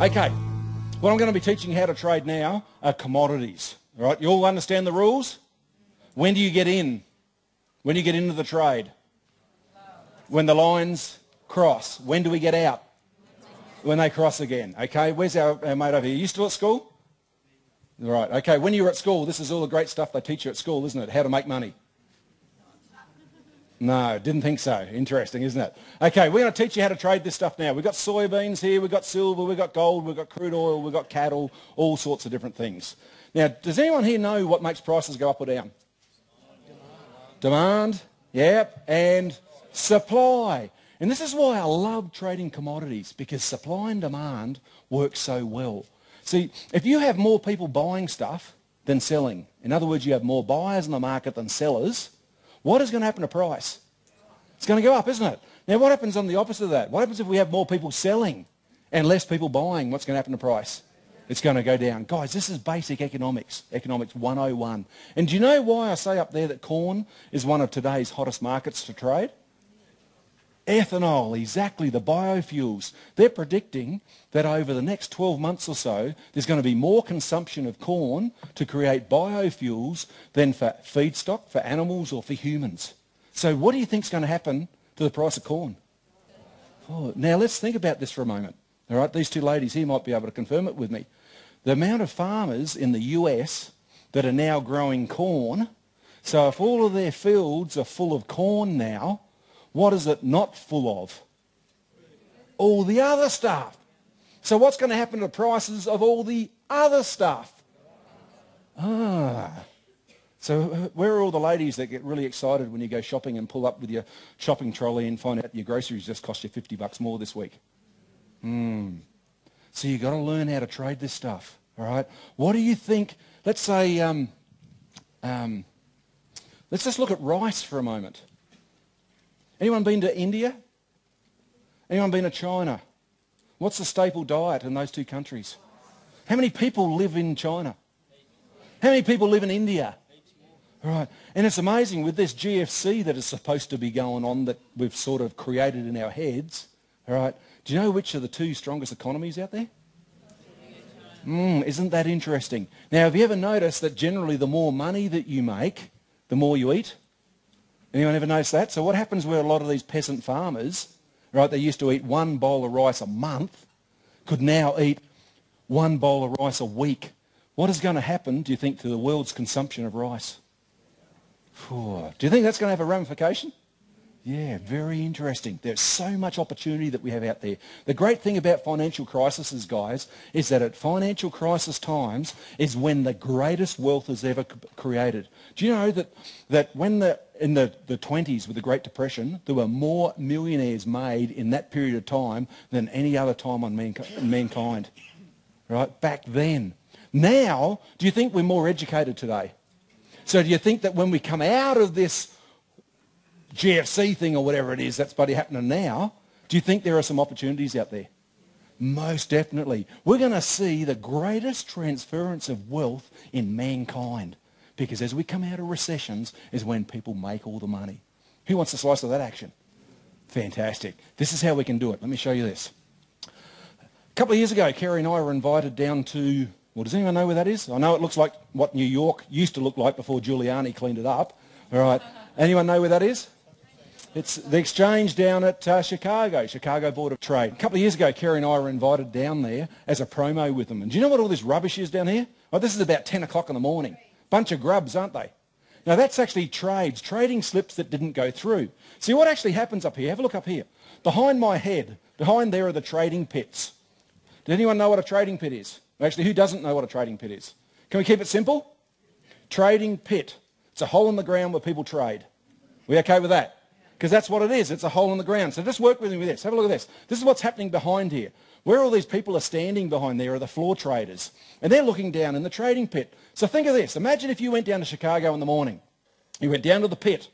Okay, what I'm going to be teaching you how to trade now are commodities. All right, you all understand the rules? When do you get in? When do you get into the trade? When the lines cross. When do we get out? When they cross again. Okay, where's our mate over here? You still at school? Right, okay, when you were at school, this is all the great stuff they teach you at school, isn't it? How to make money. No, didn't think so. Interesting, isn't it? Okay, we're going to teach you how to trade this stuff now. We've got soybeans here, we've got silver, we've got gold, we've got crude oil, we've got cattle, all sorts of different things. Now, does anyone here know what makes prices go up or down? Demand, yep, and supply. And this is why I love trading commodities, because supply and demand work so well. See, if you have more people buying stuff than selling, in other words, you have more buyers in the market than sellers, what is going to happen to price? It's going to go up, isn't it? Now, what happens on the opposite of that? What happens if we have more people selling and less people buying? What's going to happen to price? It's going to go down. Guys, this is basic economics, economics 101. And do you know why I say up there that corn is one of today's hottest markets to trade? Ethanol, exactly, the biofuels. They're predicting that over the next 12 months or so, there's going to be more consumption of corn to create biofuels than for feedstock, for animals or for humans. So what do you think is going to happen to the price of corn? Oh, now let's think about this for a moment. All right, these two ladies here might be able to confirm it with me. The amount of farmers in the US that are now growing corn, so if all of their fields are full of corn now, what is it not full of? All the other stuff. So what's going to happen to the prices of all the other stuff? So where are all the ladies that get really excited when you go shopping and pull up with your shopping trolley and find out your groceries just cost you $50 more this week? So you've got to learn how to trade this stuff, all right? What do you think? Let's say, let's just look at rice for a moment. Anyone been to India? Anyone been to China? What's the staple diet in those two countries? How many people live in China? How many people live in India? All right. And it's amazing with this GFC that is supposed to be going on that we've sort of created in our heads. All right. Do you know which are the two strongest economies out there? Isn't that interesting? Now, have you ever noticed that generally the more money that you make, the more you eat? Anyone ever notice that? So what happens where a lot of these peasant farmers, right, they used to eat one bowl of rice a month, could now eat one bowl of rice a week. What is going to happen, do you think, to the world's consumption of rice? Do you think that's going to have a ramification? Yeah, very interesting. There's so much opportunity that we have out there. The great thing about financial crises, guys, is that at financial crisis times is when the greatest wealth is ever created. Do you know that when in the 20s with the Great Depression, there were more millionaires made in that period of time than any other time on mankind? Right? Back then. Now, do you think we're more educated today? So do you think that when we come out of this GFC thing or whatever it is that's bloody happening now, do you think there are some opportunities out there? Most definitely. We're going to see the greatest transference of wealth in mankind, because as we come out of recessions is when people make all the money. Who wants a slice of that action? Fantastic. This is how we can do it. Let me show you this. A couple of years ago, Kerry and I were invited down to, well, does anyone know where that is? I know it looks like what New York used to look like before Giuliani cleaned it up. All right. Anyone know where that is? It's the exchange down at Chicago Board of Trade. A couple of years ago, Kerry and I were invited down there as a promo with them. And do you know what all this rubbish is down here? Well, this is about 10 o'clock in the morning. Bunch of grubs, aren't they? Now, that's actually trading slips that didn't go through. See, what actually happens up here, have a look up here. Behind my head, behind there are the trading pits. Does anyone know what a trading pit is? Actually, who doesn't know what a trading pit is? Can we keep it simple? Trading pit. It's a hole in the ground where people trade. We okay with that? Because that's what it is. It's a hole in the ground. So just work with me with this. Have a look at this. This is what's happening behind here. Where all these people are standing behind there are the floor traders. And they're looking down in the trading pit. So think of this. Imagine if you went down to Chicago in the morning. You went down to the pit.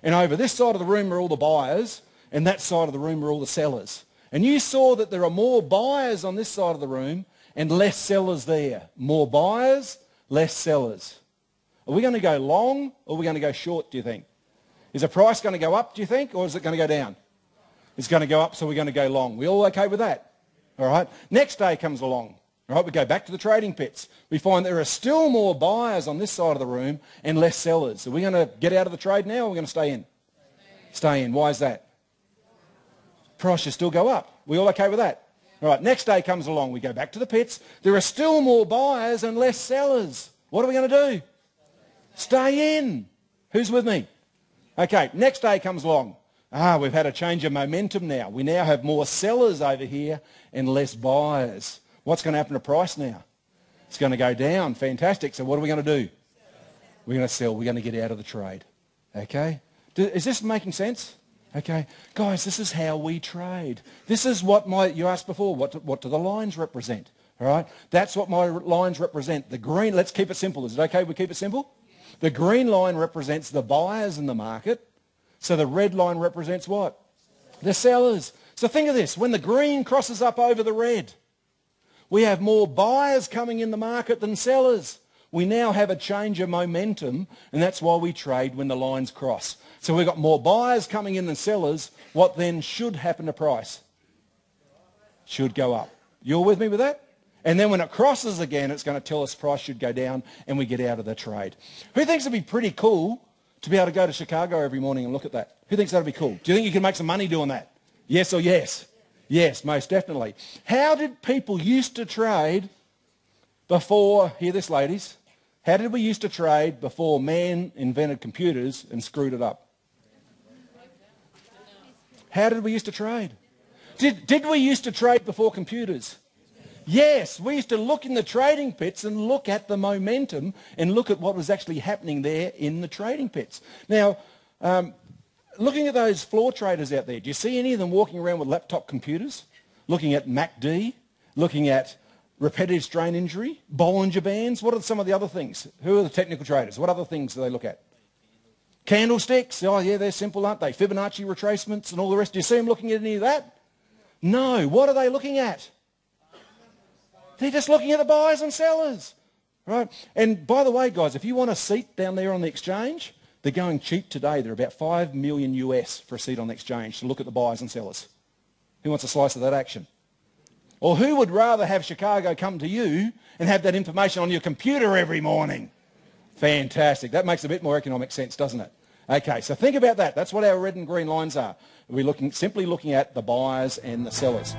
And over this side of the room are all the buyers. And that side of the room are all the sellers. And you saw that there are more buyers on this side of the room and less sellers there. More buyers, less sellers. Are we going to go long or are we going to go short, do you think? Is the price going to go up, do you think, or is it going to go down? It's going to go up, so we're going to go long. We all okay with that? All right. Next day comes along. All right. We go back to the trading pits. We find there are still more buyers on this side of the room and less sellers. Are we going to get out of the trade now or are we going to stay in? Stay in. Why is that? Price should still go up. We all okay with that? All right. Next day comes along. We go back to the pits. There are still more buyers and less sellers. What are we going to do? Stay in. Who's with me? Okay. Next day comes along. We've had a change of momentum now. We now have more sellers over here and less buyers. What's going to happen to price now? It's going to go down. Fantastic. So what are we going to do? We're going to sell. We're going to get out of the trade. Okay? Is this making sense? Okay? Guys, this is how we trade. This is what you asked before. What do the lines represent? All right? That's what my lines represent. The green, let's keep it simple. Is it okay if we keep it simple? The green line represents the buyers in the market. So the red line represents what? The sellers. So think of this. When the green crosses up over the red, we have more buyers coming in the market than sellers. We now have a change of momentum, and that's why we trade when the lines cross. So we've got more buyers coming in than sellers. What then should happen to price? Should go up. You're with me with that? And then when it crosses again, it's going to tell us price should go down, and we get out of the trade. Who thinks it'd be pretty cool to be able to go to Chicago every morning and look at that? Who thinks that would be cool? Do you think you can make some money doing that? Yes or yes? Yes, most definitely. How did people used to trade before, hear this ladies, how did we used to trade before man invented computers and screwed it up? How did we used to trade? Did we used to trade before computers? Yes, we used to look in the trading pits and look at the momentum and look at what was actually happening there in the trading pits. Now, looking at those floor traders out there, do you see any of them walking around with laptop computers, looking at MACD, looking at repetitive strain injury, Bollinger Bands? What are some of the other things? Who are the technical traders? What other things do they look at? Candlesticks. Oh, yeah, they're simple, aren't they? Fibonacci retracements and all the rest. Do you see them looking at any of that? No. What are they looking at? They're just looking at the buyers and sellers, right? And by the way, guys, if you want a seat down there on the exchange, they're going cheap today. They're about $5 million US for a seat on the exchange to look at the buyers and sellers. Who wants a slice of that action? Or who would rather have Chicago come to you and have that information on your computer every morning? Fantastic. That makes a bit more economic sense, doesn't it? Okay, so think about that. That's what our red and green lines are. We're simply looking at the buyers and the sellers.